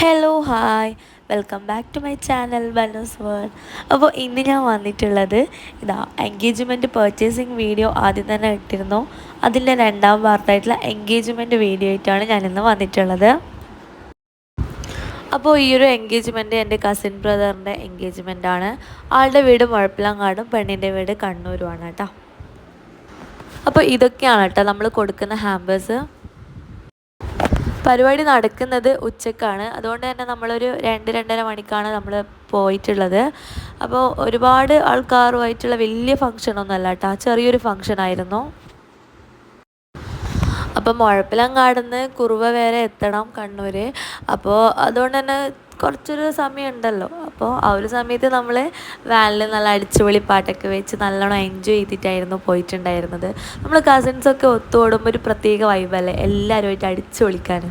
Hello hi welcome back to my channel Banoos world. അപ്പോൾ ഇന്ന് ഞാൻ വന്നിട്ടുള്ളത് എൻഗേജ്മെൻറ്റ് പർച്ചേസിങ് വീഡിയോ ആദ്യം തന്നെ ഇട്ടിരുന്നു. അതിൻ്റെ രണ്ടാം പാർട്ടായിട്ടുള്ള എൻഗേജ്മെൻറ്റ് വീഡിയോ ആയിട്ടാണ് ഞാനിന്ന് വന്നിട്ടുള്ളത്. അപ്പോൾ ഈ ഒരു എൻഗേജ്മെൻറ്റ് എൻ്റെ കസിൻ ബ്രദറിൻ്റെ എൻഗേജ്മെൻറ്റാണ്. ആളുടെ വീട് മുഴപ്പിലങ്ങാടും പെണ്ണിൻ്റെ വീട് കണ്ണൂരുമാണ് കേട്ടോ. അപ്പോൾ ഇതൊക്കെയാണ് കേട്ടോ നമ്മൾ കൊടുക്കുന്ന ഹാമ്പേഴ്സ്. പരിപാടി നടക്കുന്നത് ഉച്ചക്കാണ്. അതുകൊണ്ട് തന്നെ നമ്മളൊരു 2-2:30 മണിക്കാണ് നമ്മൾ പോയിട്ടുള്ളത്. അപ്പോൾ ഒരുപാട് ആൾക്കാരുമായിട്ടുള്ള വലിയ ഫങ്ഷനൊന്നുമല്ല കേട്ടോ, ചെറിയൊരു ഫങ്ഷനായിരുന്നു. അപ്പോൾ മുഴപ്പിലങ്ങാടുന്ന് കുറുവ വരെ എത്തണം കണ്ണൂർ. അപ്പോൾ അതുകൊണ്ട് തന്നെ കുറച്ചൊരു സമയം ഉണ്ടല്ലോ. അപ്പോൾ ആ ഒരു സമയത്ത് നമ്മൾ വാനിൽ നല്ല അടിച്ചുപൊളി പാട്ടൊക്കെ വെച്ച് നല്ലോണം എൻജോയ് ചെയ്തിട്ടായിരുന്നു പോയിട്ടുണ്ടായിരുന്നത്. നമ്മൾ കസിൻസൊക്കെ ഒത്തുകൂടുമ്പോൾ ഒരു പ്രത്യേക വൈബല്ലേ എല്ലാവരുമായിട്ട് അടിച്ചു പൊളിക്കാൻ.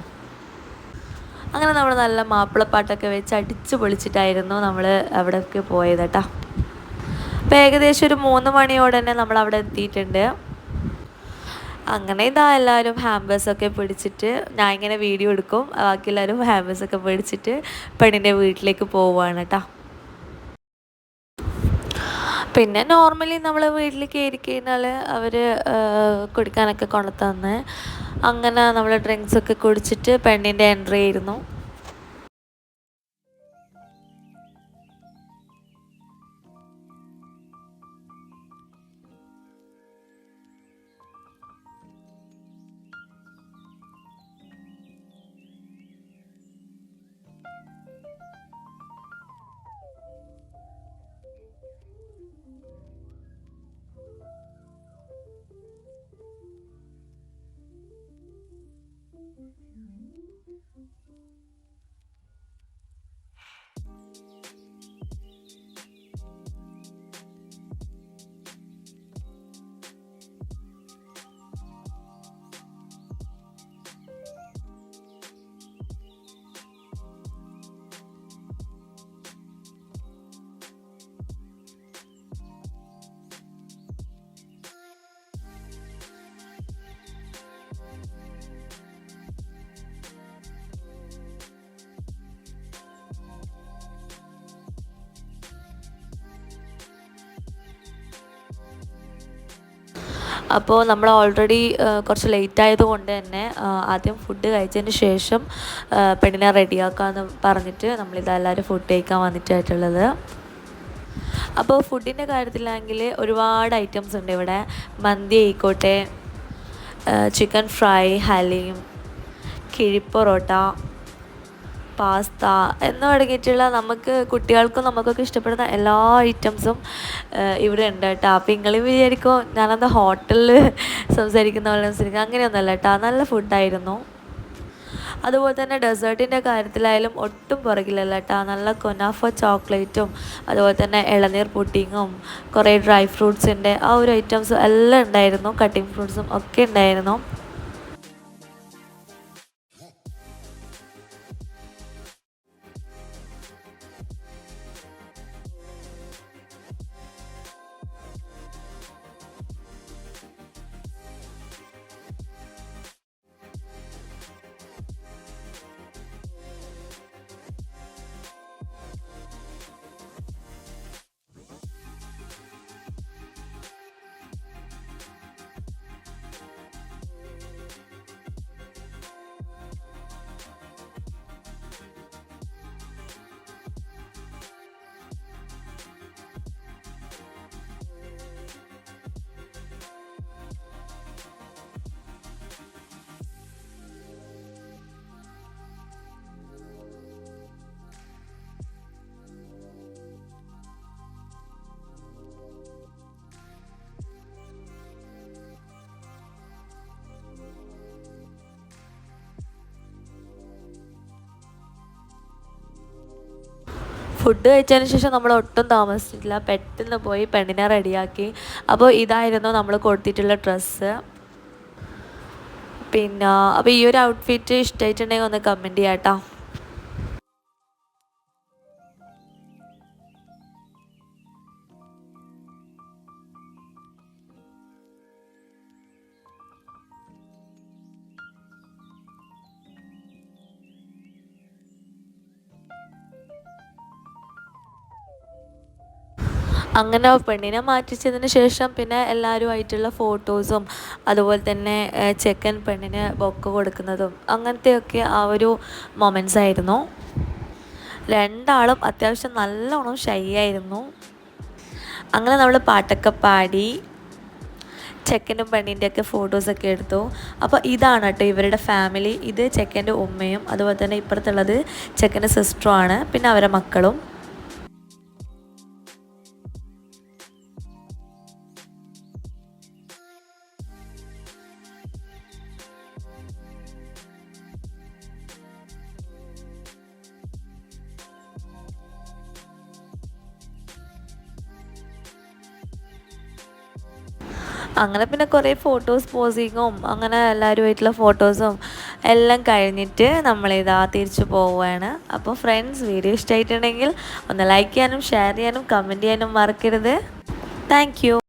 അങ്ങനെ നമ്മൾ നല്ല മാപ്പിളപ്പാട്ടൊക്കെ വെച്ച് അടിച്ചു പൊളിച്ചിട്ടായിരുന്നു നമ്മൾ അവിടേക്ക് പോയത് കേട്ടോ. അപ്പോൾ ഏകദേശം ഒരു 3 മണിയോടെ തന്നെ നമ്മൾ അവിടെ എത്തിയിട്ടുണ്ട്. അങ്ങനെ എല്ലാവരും ഹാമ്പേഴ്സൊക്കെ പിടിച്ചിട്ട് ഞാൻ ഇങ്ങനെ വീഡിയോ എടുക്കും, ബാക്കി എല്ലാവരും ഹാമ്പേഴ്സൊക്കെ പിടിച്ചിട്ട് പെണ്ണിൻ്റെ വീട്ടിലേക്ക് പോവുകയാണ് കേട്ടോ. പിന്നെ നോർമലി നമ്മൾ വീട്ടിൽ കയറി കഴിഞ്ഞാൽ അവർ കുടിക്കാനൊക്കെ കൊണ്ടുത്തന്ന് അങ്ങനെ നമ്മൾ ഡ്രിങ്ക്സൊക്കെ കുടിച്ചിട്ട് പെണ്ണിൻ്റെ എൻട്രി ആയിരുന്നു. അപ്പോൾ നമ്മൾ ഓൾറെഡി കുറച്ച് ലേറ്റ് ആയതുകൊണ്ട് തന്നെ ആദ്യം ഫുഡ് കഴിച്ചതിന് ശേഷം പെണ്ണിനെ റെഡിയാക്കാമെന്ന് പറഞ്ഞിട്ട് നമ്മളിതെല്ലാവരും ഫുഡ് കഴിക്കാൻ വന്നിട്ടായിട്ടുള്ളത്. അപ്പോൾ ഫുഡിൻ്റെ കാര്യത്തിലാണെങ്കിൽ ഒരുപാട് ഐറ്റംസ് ഉണ്ട് ഇവിടെ. മന്തി ആയിക്കോട്ടെ, ചിക്കൻ ഫ്രൈ, ഹലീം, കിഴിപ്പൊറോട്ട, പാസ്ത എന്ന് തുടങ്ങിയിട്ടുള്ള നമുക്ക് കുട്ടികൾക്കും നമുക്കൊക്കെ ഇഷ്ടപ്പെടുന്ന എല്ലാ ഐറ്റംസും ഇവിടെ ഉണ്ട് കേട്ടോ. അപ്പോൾ നിങ്ങൾ വിചാരിക്കും ഞാനെന്താ ഹോട്ടലിൽ സംസാരിക്കുന്ന പോലെ സംസാരിക്കുക, അങ്ങനെയൊന്നുമല്ല കേട്ടോ. നല്ല ഫുഡായിരുന്നു. അതുപോലെ തന്നെ ഡെസേർട്ടിൻ്റെ കാര്യത്തിലായാലും ഒട്ടും പുറകിലല്ല കേട്ടോ. നല്ല കൊനാഫ ചോക്ലേറ്റും അതുപോലെ തന്നെ ഇളനീർ പുഡിങ്ങും കുറേ ഡ്രൈ ഫ്രൂട്ട്സിൻ്റെ ആ ഒരു ഐറ്റംസും എല്ലാം ഉണ്ടായിരുന്നു. കട്ടിങ് ഫ്രൂട്ട്സും ഒക്കെ ഉണ്ടായിരുന്നു. ഫുഡ് കഴിച്ചതിന് ശേഷം നമ്മൾ ഒട്ടും താമസിച്ചിട്ടില്ല, പെട്ടെന്ന് പോയി പെണ്ണിനെ റെഡിയാക്കി. അപ്പോൾ ഇതായിരുന്നു നമ്മൾ കൊടുത്തിട്ടുള്ള ഡ്രസ്സ്. പിന്നെ അപ്പോൾ ഈ ഒരു ഔട്ട്ഫിറ്റ് ഇഷ്ടമായിട്ടുണ്ടെങ്കിൽ ഒന്ന് കമൻറ്റ് ചെയ്യാം കേട്ടോ. അങ്ങനെ പെണ്ണിനെ മാറ്റിച്ചതിന് ശേഷം പിന്നെ എല്ലാവരുമായിട്ടുള്ള ഫോട്ടോസും അതുപോലെ തന്നെ ചെക്കൻ പെണ്ണിന് ബൊക്കെ കൊടുക്കുന്നതും അങ്ങനത്തെയൊക്കെ ആ ഒരു മൊമെൻറ്റ്സ് ആയിരുന്നു. രണ്ടാളും അത്യാവശ്യം നല്ലോണം ഷൈ ആയിരുന്നു. അങ്ങനെ നമ്മൾ പാട്ടൊക്കെ പാടി ചെക്കനും പെണ്ണിൻ്റെയൊക്കെ ഫോട്ടോസൊക്കെ എടുത്തു. അപ്പോൾ ഇതാണ് കേട്ടോ ഇവരുടെ ഫാമിലി. ഇത് ചെക്കൻ്റെ ഉമ്മയും അതുപോലെ തന്നെ ഇപ്പുറത്തുള്ളത് ചെക്കൻ്റെ സിസ്റ്ററുമാണ്, പിന്നെ അവരെ മക്കളും. അങ്ങനെ പിന്നെ കുറേ ഫോട്ടോസ് പോസിങ്ങും അങ്ങനെ എല്ലാവരുമായിട്ടുള്ള ഫോട്ടോസും എല്ലാം കഴിഞ്ഞിട്ട് നമ്മളിതാ തിരിച്ചു പോവുകയാണ്. അപ്പോൾ ഫ്രണ്ട്സ്, വീഡിയോ ഇഷ്ടമായിട്ടുണ്ടെങ്കിൽ ഒന്ന് ലൈക്ക് ചെയ്യാനും ഷെയർ ചെയ്യാനും കമൻറ്റ് ചെയ്യാനും മറക്കരുത്. Thank you.